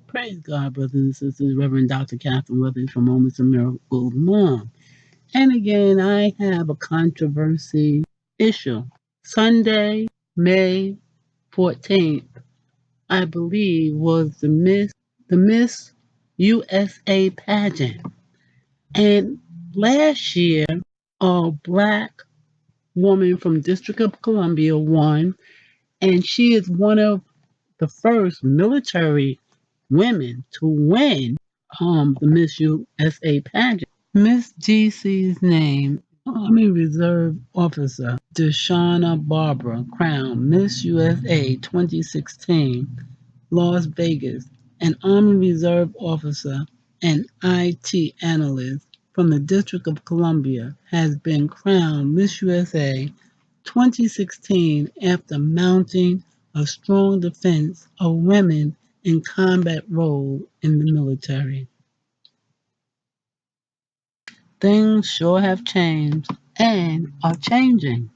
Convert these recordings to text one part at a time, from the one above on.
Praise God, brothers and sisters. Reverend Dr. Catherine Weathers from Moments of Miracles Mom. And again, I have a controversy issue. Sunday, May 14th, I believe, was the Miss USA Pageant. And last year, a black woman from District of Columbia won, and she is one of the first military women to win the Miss USA pageant. Miss GC's name, Army Reserve Officer Deshauna Barbara, crowned Miss USA 2016, Las Vegas, an Army Reserve officer and IT analyst from the District of Columbia, has been crowned Miss USA 2016 after mounting a strong defense of women in combat role in the military. Things sure have changed and are changing.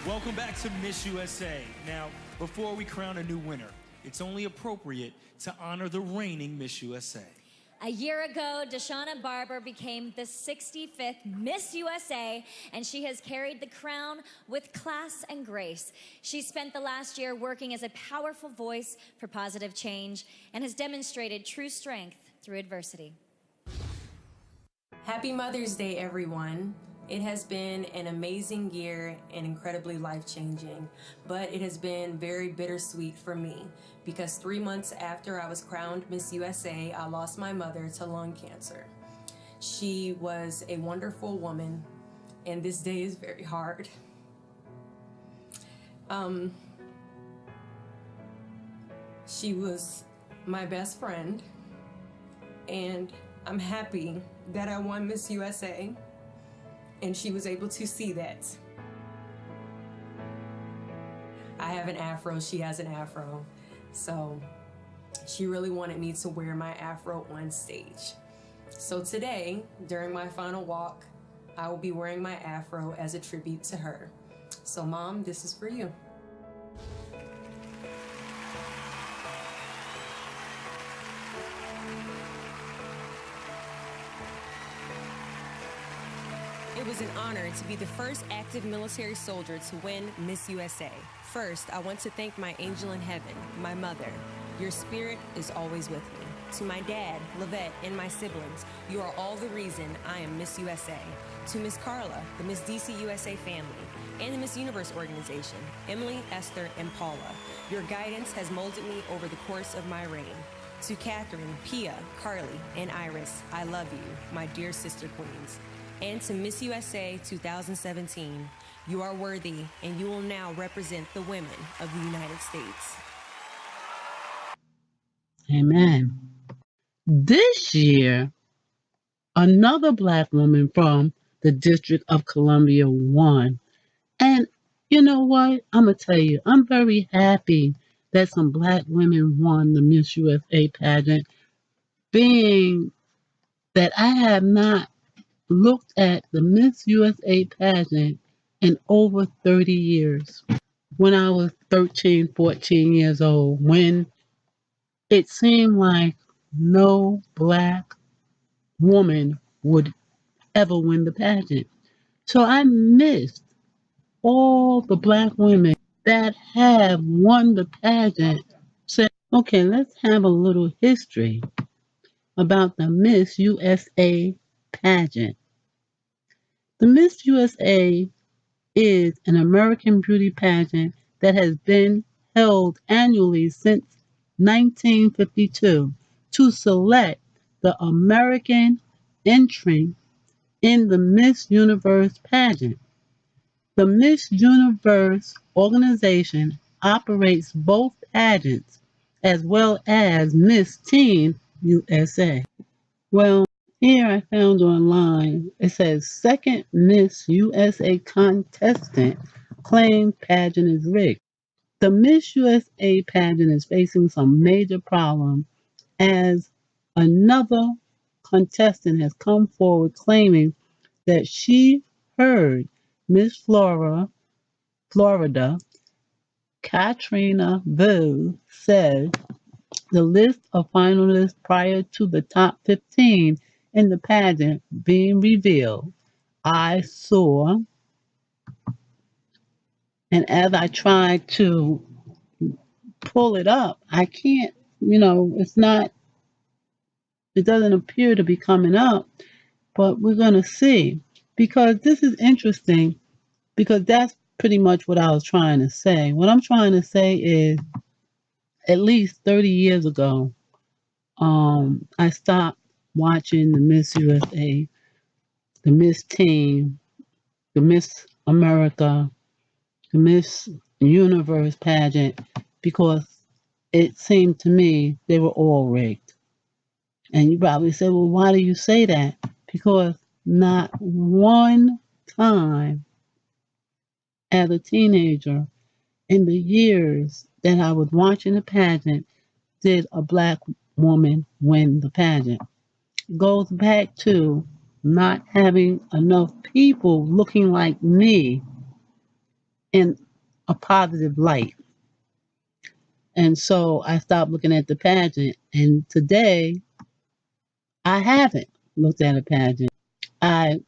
Welcome back to Miss USA. Now, before we crown a new winner, it's only appropriate to honor the reigning Miss USA. A year ago, Deshauna Barber became the 65th Miss USA, and she has carried the crown with class and grace. She spent the last year working as a powerful voice for positive change and has demonstrated true strength through adversity. Happy Mother's Day, everyone. It has been an amazing year and incredibly life-changing, but it has been very bittersweet for me because 3 months after I was crowned Miss USA, I lost my mother to lung cancer. She was a wonderful woman, and this day is very hard. She was my best friend, and I'm happy that I won Miss USA. And she was able to see that. I have an afro, she has an afro. So she really wanted me to wear my afro on stage. So today, during my final walk, I will be wearing my afro as a tribute to her. So Mom, this is for you. It was an honor to be the first active military soldier to win Miss USA. First, I want to thank my angel in heaven, my mother. Your spirit is always with me. To my dad, Lavette, and my siblings, you are all the reason I am Miss USA. To Miss Carla, the Miss DC USA family, and the Miss Universe organization, Emily, Esther, and Paula, your guidance has molded me over the course of my reign. To Catherine, Pia, Carly, and Iris, I love you, my dear sister queens. And to Miss USA 2017, you are worthy and you will now represent the women of the United States. Amen. This year, another black woman from the District of Columbia won. And you know what? I'm going to tell you, I'm very happy that some black women won the Miss USA pageant, being that I have not looked at the Miss USA pageant in over 30 years. When I was 13, 14 years old, when it seemed like no black woman would ever win the pageant. So I missed all the black women that have won the pageant. Said, okay, let's have a little history about the Miss USA pageant. The Miss USA is an American beauty pageant that has been held annually since 1952 to select the American entrant in the Miss Universe pageant. The Miss Universe organization operates both pageants as well as Miss Teen USA. Well, here I found online, it says second Miss USA contestant claims pageant is rigged. The Miss USA pageant is facing some major problems as another contestant has come forward claiming that she heard Miss Florida Katrina Vu says the list of finalists prior to the top 15 in the pageant being revealed. I saw, and as I tried to pull it up, I can't, it's not, it doesn't appear to be coming up, but we're going to see. Because this is interesting, because that's pretty much what I was trying to say. What I'm trying to say is at least 30 years ago, I stopped watching the Miss USA, the Miss Team, the Miss America, the Miss Universe pageant because it seemed to me they were all rigged. And you probably say, well, why do you say that? Because not one time as a teenager in the years that I was watching the pageant did a black woman win the pageant. It goes back to not having enough people looking like me in a positive light. And so I stopped looking at the pageant. And today I haven't looked at a pageant. I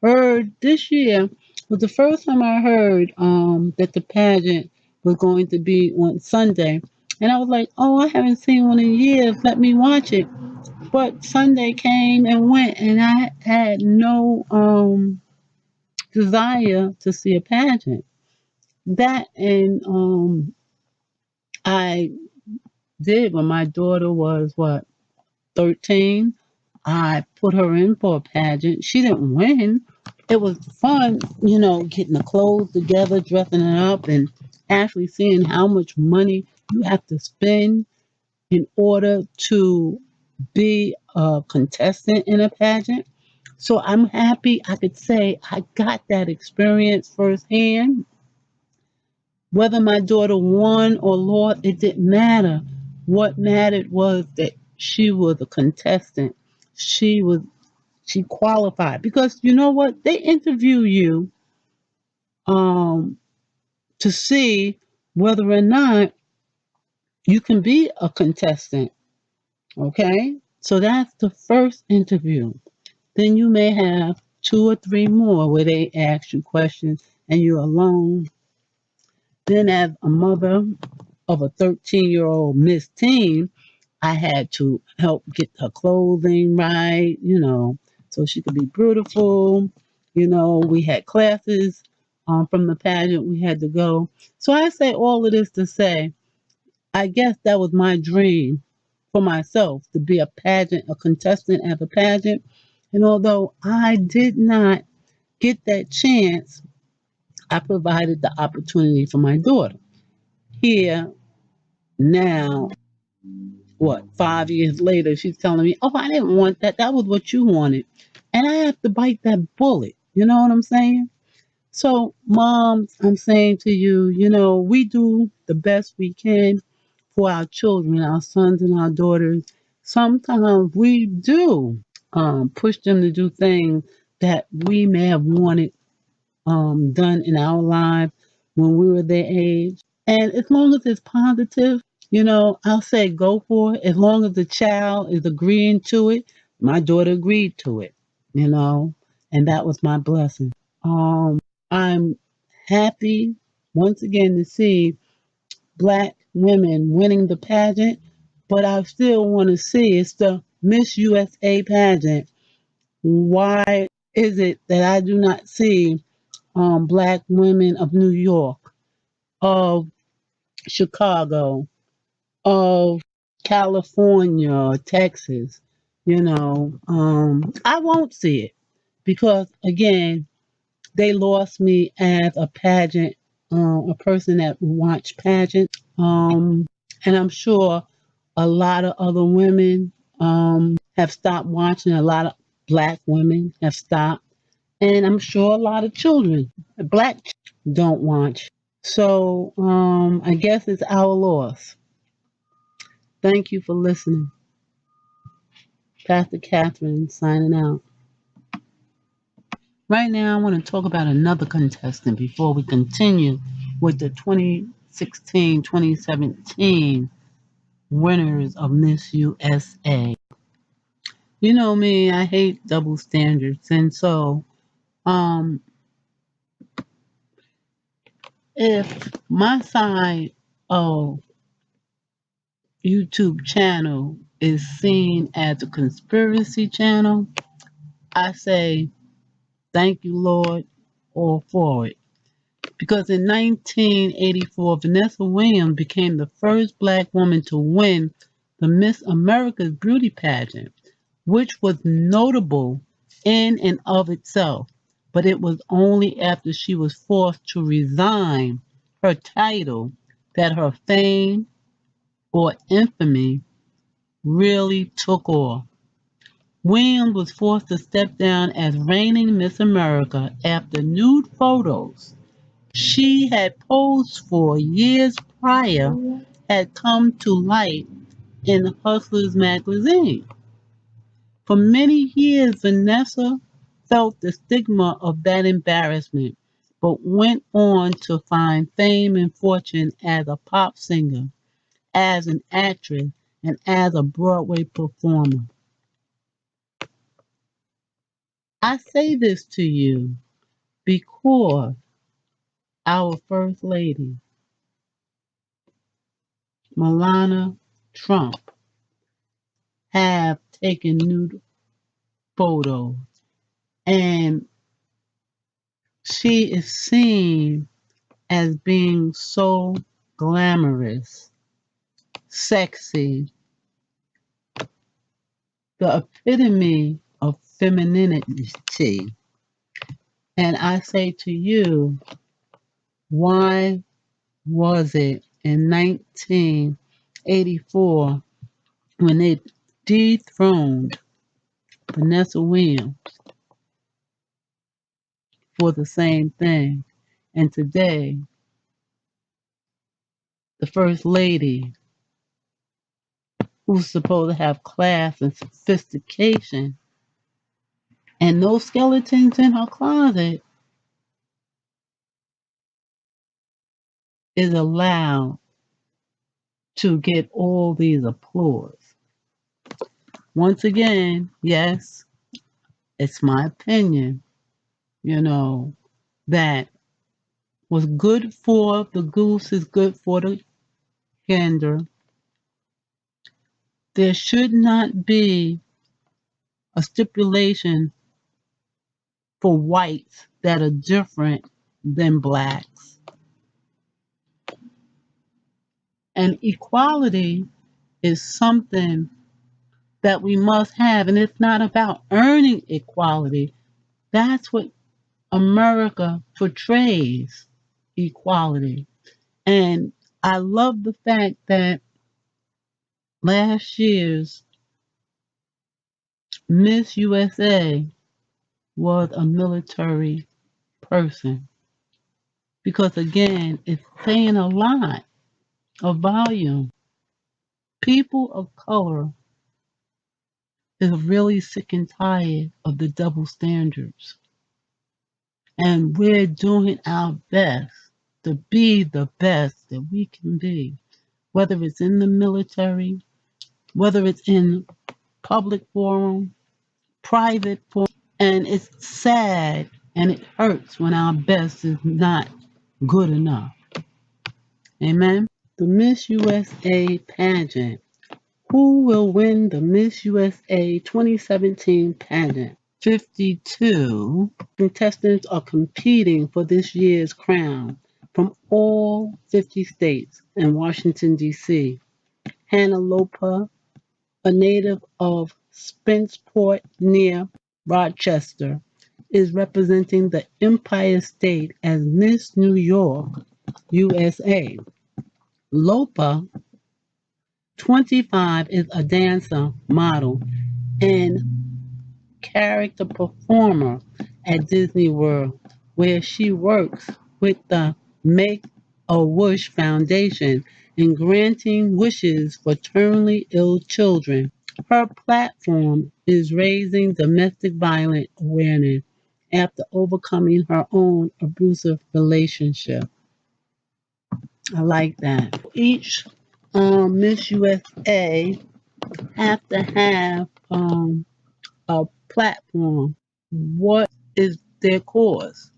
heard this year was the first time I heard that the pageant was going to be on Sunday. And I was like, oh, I haven't seen one in years. Let me watch it. But Sunday came and went, and I had no desire to see a pageant. That and I did when my daughter was 13. I put her in for a pageant. She didn't win. It was fun, getting the clothes together, dressing it up, and actually seeing how much money you have to spend in order to be a contestant in a pageant. So I'm happy I could say I got that experience firsthand. Whether my daughter won or lost, it didn't matter. What mattered was that she was a contestant. She qualified because you know what? They interview you um, to see whether or not you can be a contestant. Okay, so that's the first interview. Then you may have two or three more where they ask you questions and you're alone. Then, as a mother of a 13-year-old Miss Teen, I had to help get her clothing right, so she could be beautiful. We had classes from the pageant we had to go. So I say all of this to say, I guess that was my dream for myself to be a contestant at a pageant. And although I did not get that chance, I provided the opportunity for my daughter. Here, now, 5 years later, she's telling me, oh, I didn't want that. That was what you wanted. And I have to bite that bullet. You know what I'm saying? So, moms, I'm saying to you, we do the best we can for our children, our sons and our daughters. Sometimes we do push them to do things that we may have wanted done in our lives when we were their age. And as long as it's positive, I'll say go for it. As long as the child is agreeing to it, my daughter agreed to it, and that was my blessing. I'm happy once again to see black women winning the pageant, but I still want to see it's the Miss USA pageant. Why is it that I do not see black women of New York, of Chicago, of California, or Texas? I won't see it because again, they lost me as a pageant, a person that watched pageants. And I'm sure a lot of other women have stopped watching. A lot of black women have stopped. And I'm sure a lot of children, black don't watch. So I guess it's our loss. Thank you for listening. Pastor Catherine signing out. Right now, I want to talk about another contestant before we continue with the 20 2017 winners of Miss USA. You know me, I hate double standards. And so, um, if my side of YouTube channel is seen as a conspiracy channel, I say, thank you, Lord, all for it. Because in 1984, Vanessa Williams became the first black woman to win the Miss America's beauty pageant, which was notable in and of itself. But it was only after she was forced to resign her title that her fame or infamy really took off. Williams was forced to step down as reigning Miss America after nude photos she had posed for years prior had come to light in Hustlers magazine. For many years, Vanessa felt the stigma of that embarrassment, but went on to find fame and fortune as a pop singer, as an actress, and as a Broadway performer. I say this to you because our First Lady, Melania Trump, have taken nude photos and she is seen as being so glamorous, sexy, the epitome of femininity. And I say to you, why was it in 1984 when they dethroned Vanessa Williams for the same thing? And today, the First Lady, who's supposed to have class and sophistication, and no skeletons in her closet, is allowed to get all these applause. Once again, yes, it's my opinion, that was good for the goose is good for the gander. There should not be a stipulation for whites that are different than blacks. And equality is something that we must have, and it's not about earning equality. That's what America portrays, equality. And I love the fact that last year's Miss USA was a military person because, again, it's saying a lot of volume. People of color is really sick and tired of the double standards. And we're doing our best to be the best that we can be, whether it's in the military, whether it's in public forum, private forum. And it's sad and it hurts when our best is not good enough. Amen. The Miss USA pageant. Who will win the Miss USA 2017 pageant? 52 contestants are competing for this year's crown from all 50 states and Washington, D.C. Hannah Lopa, a native of Spenceport near Rochester, is representing the Empire State as Miss New York, USA. Lopa, 25, is a dancer, model, and character performer at Disney World, where she works with the Make a Wish Foundation in granting wishes for terminally ill children. Her platform is raising domestic violence awareness after overcoming her own abusive relationship. I like that. Each Miss USA have to have a platform. What is their cause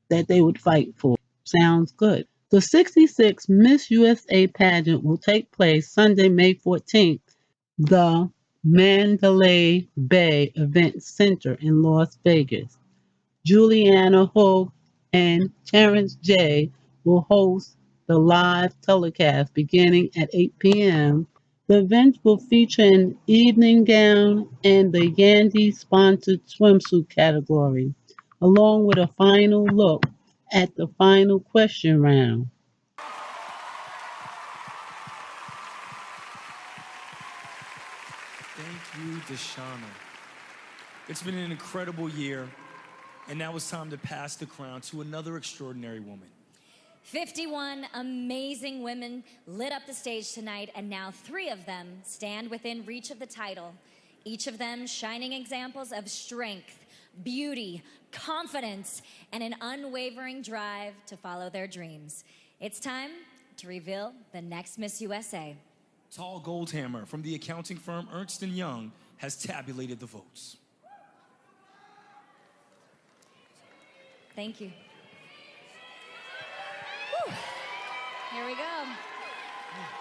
that they would fight for? Sounds good. The 66th Miss USA pageant will take place Sunday, May 14th, the Mandalay Bay Event Center in Las Vegas. Juliana Hogue and Terrence J will host the live telecast beginning at 8 p.m. The event will feature an evening gown and the Yandy sponsored swimsuit category, along with a final look at the final question round. Thank you, Deshauna. It's been an incredible year, and now it's time to pass the crown to another extraordinary woman. 51 amazing women lit up the stage tonight, and now 3 of them stand within reach of the title, each of them shining examples of strength, beauty, confidence, and an unwavering drive to follow their dreams. It's time to reveal the next Miss USA. Tall Goldhammer from the accounting firm Ernst & Young has tabulated the votes. Thank you. Whew. Here we go.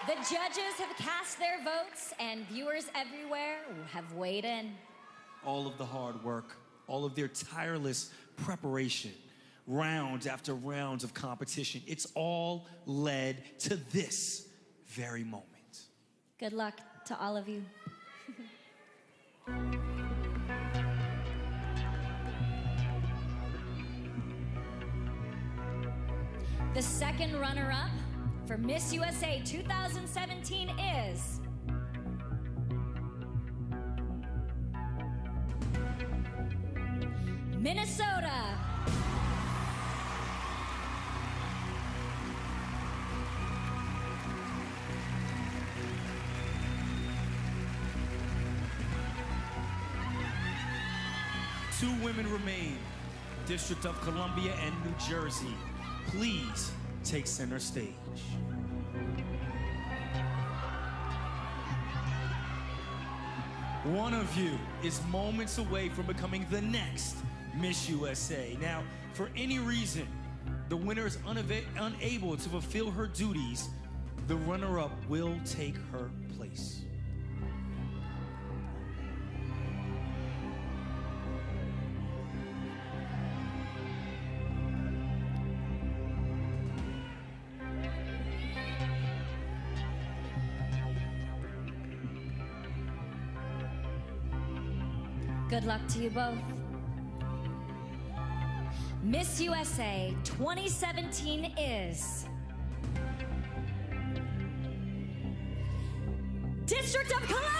The judges have cast their votes, and viewers everywhere have weighed in. All of the hard work, all of their tireless preparation, rounds after rounds of competition, it's all led to this very moment. Good luck to all of you. The second runner-up for Miss USA 2017 is Minnesota. Two women remain, District of Columbia and New Jersey. Please take center stage. One of you is moments away from becoming the next Miss USA. Now, for any reason, the winner is unable to fulfill her duties, the runner-up will take her place. Good luck to you both. Miss USA 2017 is District of Columbia!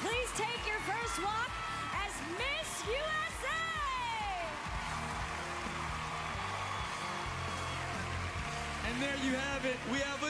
Please take your first walk as Miss USA! And there you have it. We have a